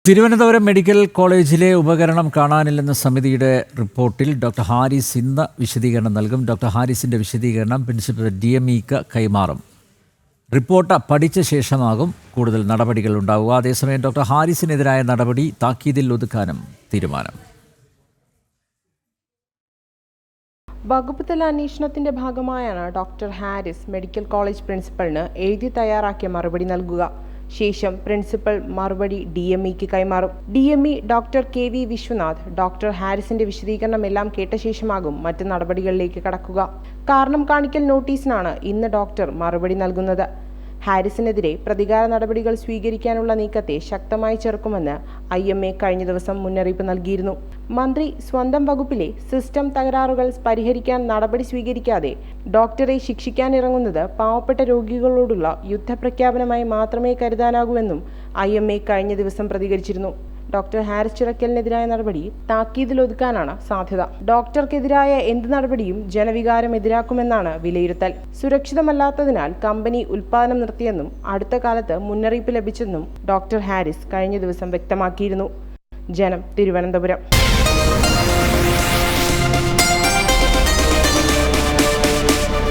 Thiruvananthapuram medical കോളേജിലെ ഉപകരണം കാണാനില്ലെന്ന സമിതിയുടെ റിപ്പോർട്ടിൽ ഡോക്ടർ ഹാരിസ് ഇന്ന് വിശദീകരണം നൽകും. ഡോക്ടർ ഹാരിസിന്റെ വിശദീകരണം പ്രിൻസിപ്പൽ DMEക്ക് കൈമാറും. റിപ്പോർട്ട് പഠിച്ച ശേഷമാകും കൂടുതൽ നടപടികൾ ഉണ്ടാവുക. അതേസമയം ഡോക്ടർ ഹാരിസിനെതിരായ നടപടി താക്കീതിൽ ഒതുക്കാനും തീരുമാനം. വകുപ്പ് തല അന്വേഷണത്തിന്റെ ഭാഗമായാണ് ഡോക്ടർ ഹാരിസ് മെഡിക്കൽ കോളേജ് പ്രിൻസിപ്പലിന് എഴുതി തയ്യാറാക്കിയ മറുപടി നൽകുക. ശേഷം പ്രിൻസിപ്പൽ മറുപടി DMEക്ക് കൈമാറും. DME doctor KV Viswanath doctor ഹാരിസിന്റെ വിശദീകരണം എല്ലാം കേട്ട ശേഷമാകും മറ്റ് നടപടികളിലേക്ക് കടക്കുക. കാരണം കാണിക്കൽ നോട്ടീസിനാണ് ഇന്ന് ഡോക്ടർ മറുപടി നൽകുന്നത്. ഹാരിസിനെതിരെ പ്രതികാര നടപടികൾ സ്വീകരിക്കാനുള്ള നീക്കത്തെ ശക്തമായി ചെറുക്കുമെന്ന് IMA കഴിഞ്ഞ ദിവസം മുന്നറിയിപ്പ് നൽകിയിരുന്നു. മന്ത്രി സ്വന്തം വകുപ്പിലെ സിസ്റ്റം തകരാറുകൾ പരിഹരിക്കാൻ നടപടി സ്വീകരിക്കാതെ ഡോക്ടറെ ശിക്ഷിക്കാനിറങ്ങുന്നത് പാവപ്പെട്ട രോഗികളോടുള്ള യുദ്ധപ്രഖ്യാപനമായി മാത്രമേ കരുതാനാകൂവെന്നും IMA കഴിഞ്ഞ ദിവസം പ്രതികരിച്ചിരുന്നു. ഡോക്ടർ ഹാരിസ് ചിറക്കലിനെതിരായ നടപടി താക്കീതിലൊതുക്കാനാണ് സാധ്യത. ഡോക്ടർക്കെതിരായ എന്ത് നടപടിയും ജനവികാരം എതിരാക്കുമെന്നാണ് വിലയിരുത്തൽ. സുരക്ഷിതമല്ലാത്തതിനാൽ കമ്പനി ഉൽപ്പാദനം നിർത്തിയെന്നും അടുത്ത കാലത്ത് മുന്നറിയിപ്പ് ലഭിച്ചെന്നും ഡോക്ടർ ഹാരിസ് കഴിഞ്ഞ ദിവസം വ്യക്തമാക്കിയിരുന്നു. ജനം, തിരുവനന്തപുരം.